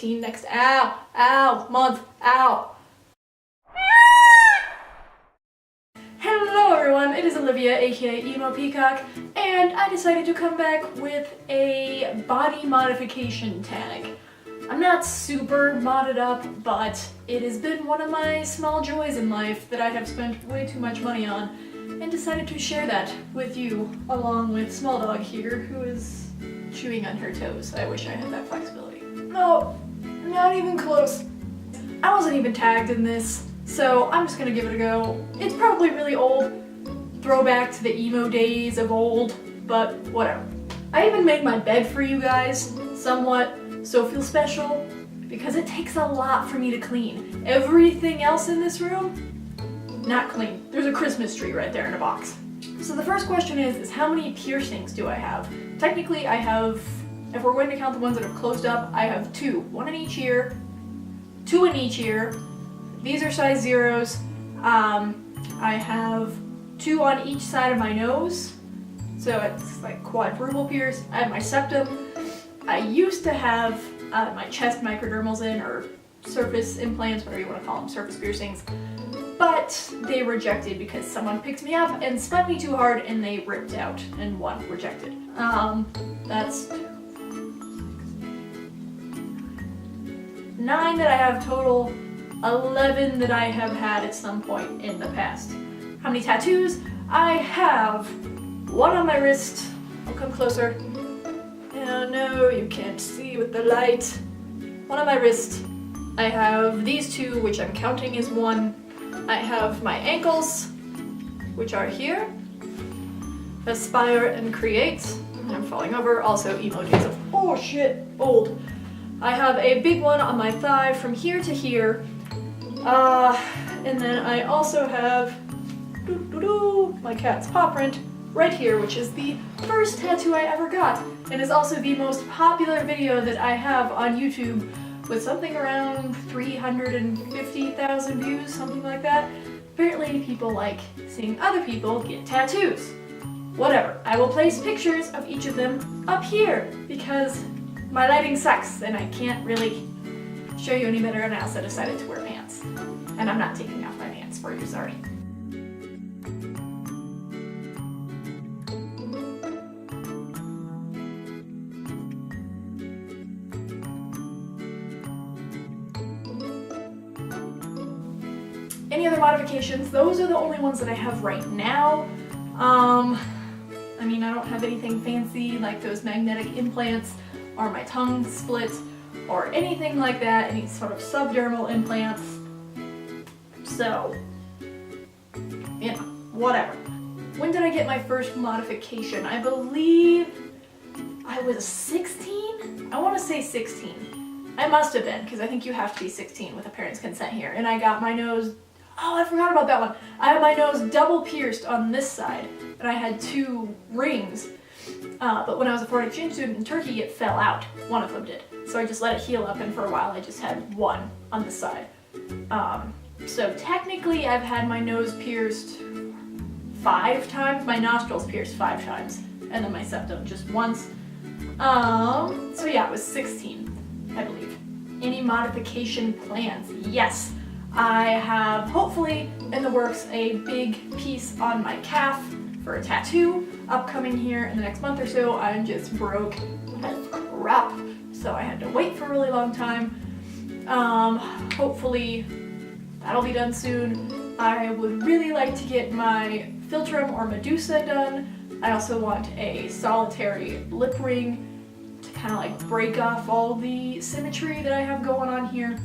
next, ow, month, ow. Hello everyone, it is Olivia, aka Emo Peacock, and I decided to come back with a body modification tag. I'm not super modded up, but it has been one of my small joys in life that I have spent way too much money on, and decided to share that with you, along with Small Dog here, who is chewing on her toes. I wish I had that flexibility. No, not even close. I wasn't even tagged in this, so I'm just gonna give it a go. It's probably really old, throwback to the emo days of old, but whatever. I even made my bed for you guys, somewhat, so feel special, because it takes a lot for me to clean. Everything else in this room, not clean. There's a Christmas tree right there in a box. So the first question is how many piercings do I have? Technically I have, if we're going to count the ones that have closed up, I have two. One in each ear, two in each ear. These are size 0s. I have two on each side of my nose, so it's like quadruple pierced. I have my septum. I used to have my chest microdermals in, or surface implants, whatever you want to call them, surface piercings, but they rejected because someone picked me up and spun me too hard and they ripped out, and one rejected. That's 9 that I have total, 11 that I have had at some point in the past. How many tattoos? I have one on my wrist. I'll come closer. Oh no, you can't see with the light. One on my wrist. I have these two, which I'm counting as one. I have my ankles, which are here. Aspire and create. I'm falling over. Also emojis of, oh shit, old. I have a big one on my thigh from here to here. And then I also have my cat's paw print right here, which is the first tattoo I ever got, and is also the most popular video that I have on YouTube, with something around 350,000 views, something like that. Apparently people like seeing other people get tattoos. Whatever, I will place pictures of each of them up here, because my lighting sucks and I can't really show you any better, and I also decided to wear pants. And I'm not taking off my pants for you, sorry. Any other modifications? Those are the only ones that I have right now. I mean, I don't have anything fancy like those magnetic implants or my tongue split or anything like that, any sort of subdermal implants. So, you know, whatever. When did I get my first modification? I believe I was 16? I want to say 16. I must have been, because I think you have to be 16 with a parent's consent here. And I got my nose, oh, I forgot about that one. I had my nose double pierced on this side, and I had 2 rings. But when I was a foreign exchange student in Turkey, it fell out. One of them did. So I just let it heal up, and for a while I just had one on the side. So technically I've had my nose pierced 5 times, my nostrils pierced 5 times, and then my septum just once. So yeah, it was 16, I believe. Any modification plans? Yes. I have, hopefully, in the works, a big piece on my calf for a tattoo upcoming here in the next month or so. I'm just broke as crap, so I had to wait for a really long time. Hopefully that'll be done soon. I would really like to get my philtrum or Medusa done. I also want a solitary lip ring to kind of like break off all the symmetry that I have going on here.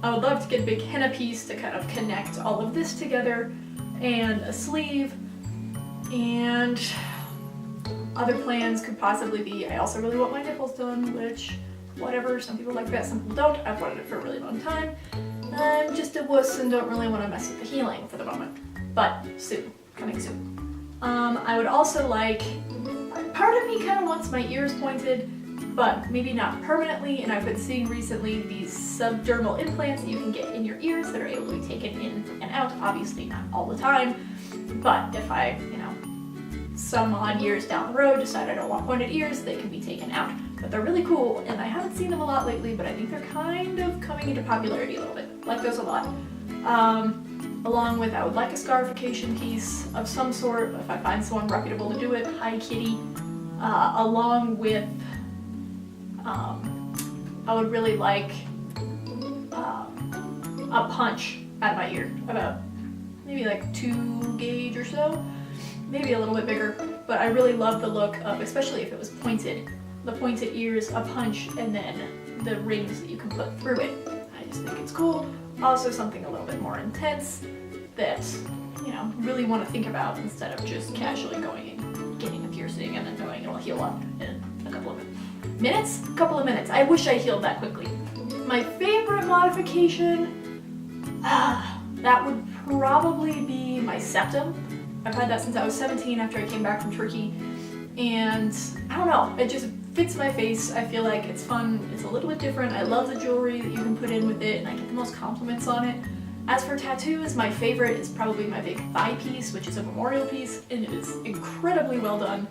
I would love to get a big henna piece to kind of connect all of this together, and a sleeve, and other plans could possibly be, I also really want my nipples done, which, whatever, some people like that, some people don't. I've wanted it for a really long time. I'm just a wuss and don't really want to mess with the healing for the moment, but soon, coming soon. I would also like, part of me kind of wants my ears pointed, but maybe not permanently, and I've been seeing recently these subdermal implants that you can get in your ears that are able to be taken in and out, obviously not all the time, but if I, you know, some odd years down the road decide I don't want pointed ears, they can be taken out. but they're really cool, and I haven't seen them a lot lately, but I think they're kind of coming into popularity a little bit. Like those a lot. Along with, I would like a scarification piece of some sort, if I find someone reputable to do it. Hi kitty. Along with, I would really like a punch at my ear, about maybe like 2 gauge or so, maybe a little bit bigger, but I really love the look of, especially if it was pointed, the pointed ears, a punch, and then the rings that you can put through it. I just think it's cool. Also something a little bit more intense that, you know, really want to think about instead of just casually going and getting a piercing and then knowing it'll heal up in a couple of minutes. Couple of minutes. I wish I healed that quickly. My favorite modification, that would probably be my septum. I've had that since I was 17 after I came back from Turkey, and I don't know, it just fits my face. I feel like it's fun, it's a little bit different. I love the jewelry that you can put in with it, and I get the most compliments on it. As for tattoos, my favorite is probably my big thigh piece, which is a memorial piece, and it is incredibly well done.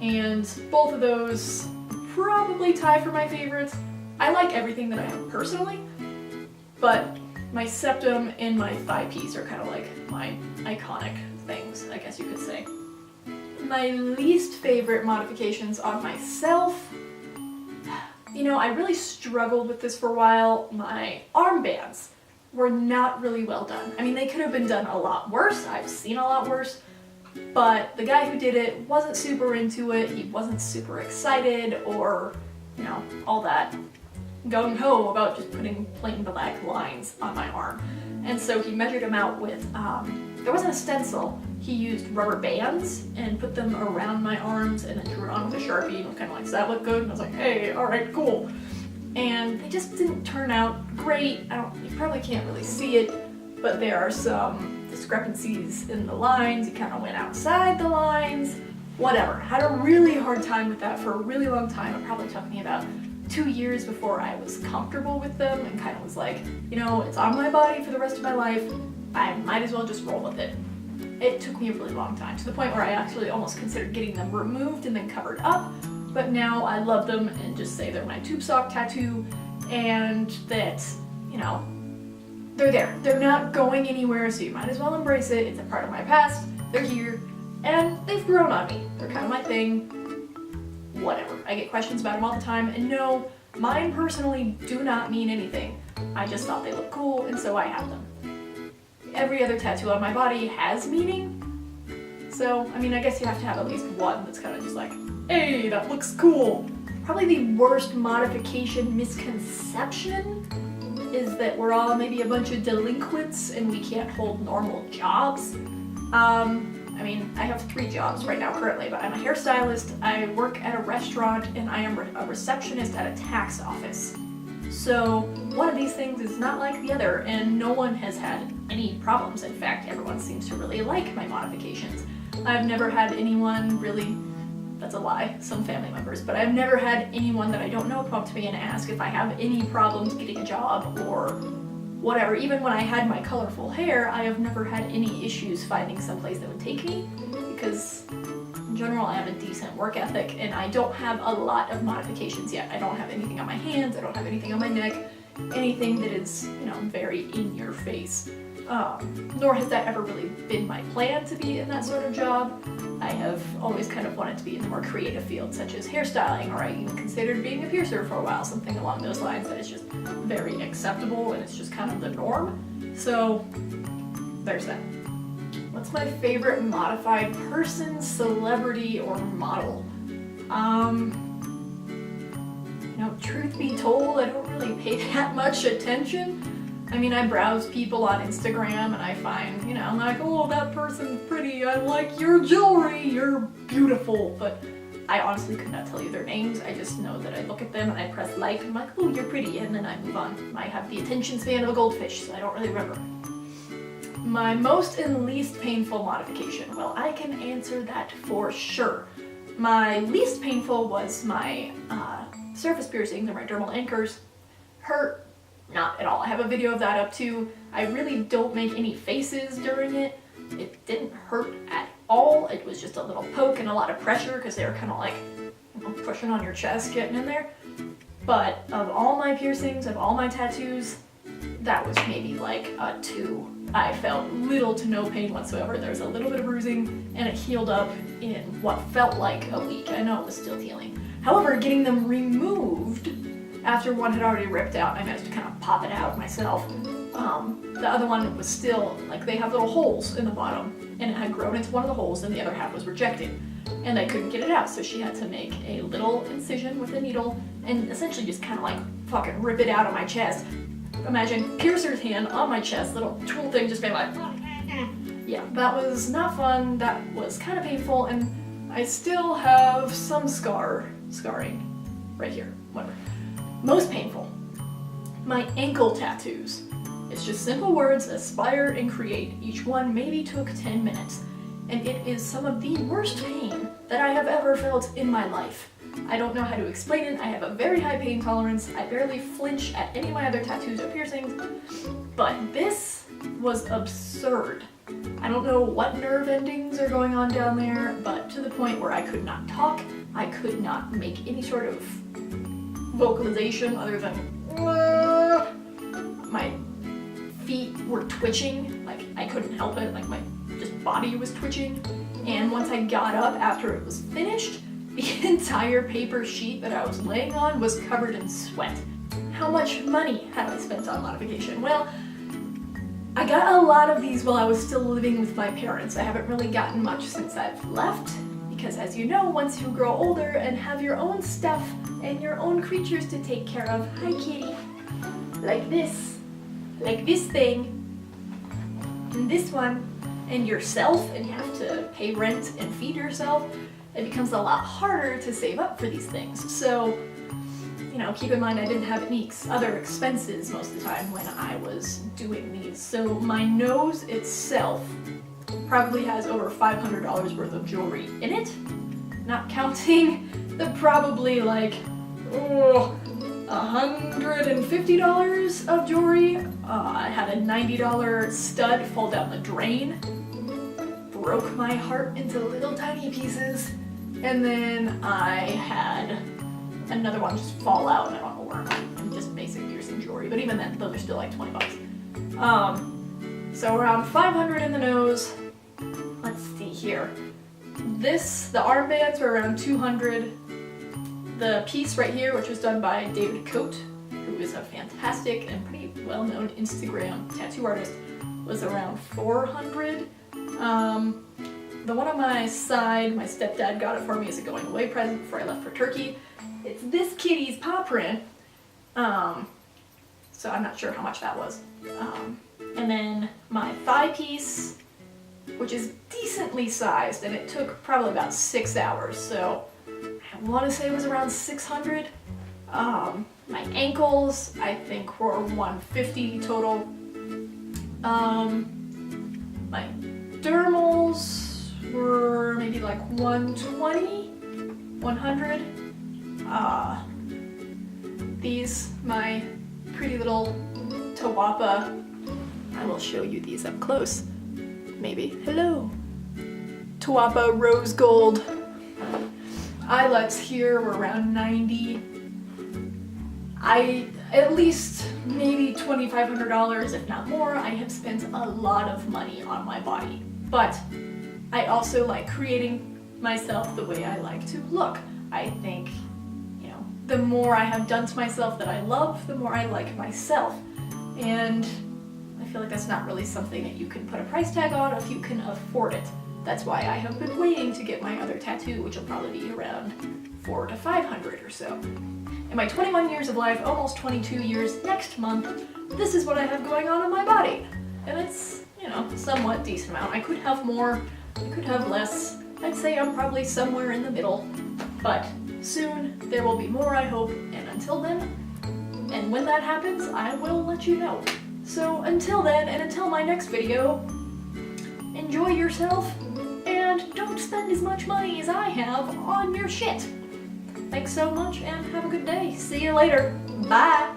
And both of those probably tie for my favorites. I like everything that I have personally, but my septum and my thigh piece are kind of like my iconic things, I guess you could say. My least favorite modifications on myself, you know, I really struggled with this for a while. My armbands were not really well done. I mean, they could have been done a lot worse. I've seen a lot worse, but the guy who did it wasn't super into it. He wasn't super excited or, you know, all that gung-ho about just putting plain black lines on my arm. And so he measured them out with, there wasn't a stencil. He used rubber bands and put them around my arms and then drew it on with a Sharpie and was kind of like, does that look good? And I was like, hey, all right, cool. And they just didn't turn out great. You probably can't really see it, but there are some discrepancies in the lines. He kind of went outside the lines, whatever. Had a really hard time with that for a really long time. It probably took me about 2 years before I was comfortable with them and kind of was like, you know, it's on my body for the rest of my life. I might as well just roll with it. It took me a really long time, to the point where I actually almost considered getting them removed and then covered up. But now I love them and just say they're my tube sock tattoo, and that, you know, they're there. They're not going anywhere, so you might as well embrace it. It's a part of my past. They're here, and they've grown on me. They're kind of my thing. Whatever. I get questions about them all the time, and no, mine personally do not mean anything. I just thought they looked cool, and so I have them. Every other tattoo on my body has meaning, so, I mean, I guess you have to have at least one that's kind of just like, hey, that looks cool. Probably the worst modification misconception is that we're all maybe a bunch of delinquents and we can't hold normal jobs. I mean, I have 3 jobs right now currently, but I'm a hairstylist, I work at a restaurant, and I am a receptionist at a tax office. So one of these things is not like the other, and no one has had any problems. In fact, everyone seems to really like my modifications. I've never had anyone really, that's a lie, some family members, but I've never had anyone that I don't know come up to me and ask if I have any problems getting a job or whatever. Even when I had my colorful hair, I have never had any issues finding someplace that would take me, because in general I have a decent work ethic and I don't have a lot of modifications yet. I don't have anything on my hands, I don't have anything on my neck, anything that is, you know, very in your face. Nor has that ever really been my plan to be in that sort of job. I have always kind of wanted to be in the more creative field, such as hairstyling, or I even considered being a piercer for a while, something along those lines that is just very acceptable and it's just kind of the norm. So there's that. What's my favorite modified person, celebrity, or model? You know, truth be told, I don't really pay that much attention. I mean, I browse people on Instagram and I find, you know, I'm like, oh, that person's pretty, I like your jewelry, you're beautiful, but I honestly could not tell you their names. I just know that I look at them and I press like, and I'm like, oh, you're pretty, and then I move on. I have the attention span of a goldfish, so I don't really remember. My most and least painful modification, well, I can answer that for sure. My least painful was my surface piercing, they're my dermal anchors. Hurt. Not at all. I have a video of that up too. I really don't make any faces during it. It didn't hurt at all. It was just a little poke and a lot of pressure because they were kind of like pushing on your chest, getting in there. But of all my piercings, of all my tattoos, that was maybe like a 2. I felt little to no pain whatsoever. There was a little bit of bruising, and it healed up in what felt like a week. I know it was still healing. However, getting them removed after one had already ripped out, I managed to kind of pop it out myself. The other one was still, like, they have little holes in the bottom, and it had grown into one of the holes, and the other half was rejected. And I couldn't get it out, so she had to make a little incision with a needle and essentially just kind of like fucking rip it out of my chest. Imagine piercer's hand on my chest, little tool thing just being like, yeah, that was not fun. That was kind of painful, and I still have some scarring right here, whatever. Most painful, my ankle tattoos. It's just simple words, aspire and create. Each one maybe took 10 minutes, and it is some of the worst pain that I have ever felt in my life. I don't know how to explain it. I have a very high pain tolerance. I barely flinch at any of my other tattoos or piercings, but this was absurd. I don't know what nerve endings are going on down there, but to the point where I could not talk, I could not make any sort of vocalization other than my feet were twitching, like I couldn't help it, like my just body was twitching. And once I got up after it was finished, the entire paper sheet that I was laying on was covered in sweat. How much money had I spent on modification? Well, I got a lot of these while I was still living with my parents. I haven't really gotten much since I've left, because as you know, once you grow older and have your own stuff and your own creatures to take care of, hi kitty, like this thing, and this one, and yourself, and you have to pay rent and feed yourself, it becomes a lot harder to save up for these things. So, you know, keep in mind I didn't have any other expenses most of the time when I was doing these. So my nose itself probably has over $500 worth of jewelry in it, not counting the probably like $150 of jewelry. I had a $90 stud fall down the drain, broke my heart into little tiny pieces, and then I had another one just fall out, and I don't know where I'm at, and just basic piercing jewelry, but even then, those are still like 20 bucks. So around 500 in the nose. Let's see here. The armbands were around 200. The piece right here, which was done by David Coate, who is a fantastic and pretty well-known Instagram tattoo artist, was around 400. The one on my side, my stepdad got it for me as a going away present before I left for Turkey. It's this kitty's paw print, so I'm not sure how much that was. And then my thigh piece, which is decently sized, and it took probably about 6 hours, so I want to say it was around 600. My ankles, I think, were 150 total. My dermals were maybe like 120, 100. These, my pretty little Tawapa, I will show you these up close, maybe. Hello. Tawapa rose gold. Eyelets here were around 90. At least maybe $2,500, if not more. I have spent a lot of money on my body, but I also like creating myself the way I like to look. I think, you know, the more I have done to myself that I love, the more I like myself. And I feel like that's not really something that you can put a price tag on if you can afford it. That's why I have been waiting to get my other tattoo, which will probably be around $400 to $500 or so. In my 21 years of life, almost 22 years next month, this is what I have going on my body. And it's, you know, somewhat decent amount. I could have more, I could have less. I'd say I'm probably somewhere in the middle. But soon there will be more, I hope, and until then, and when that happens, I will let you know. So until then, and until my next video, enjoy yourself, and don't spend as much money as I have on your shit. Thanks so much, and have a good day. See you later. Bye!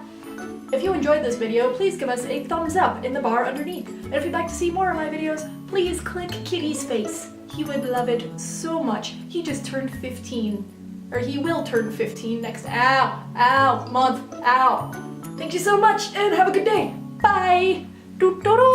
If you enjoyed this video, please give us a thumbs up in the bar underneath. And if you'd like to see more of my videos, please click Kitty's face. He would love it so much. He just turned 15 or he will turn 15 next month. Thank you so much and have a good day. Bye. Doo -doo -doo.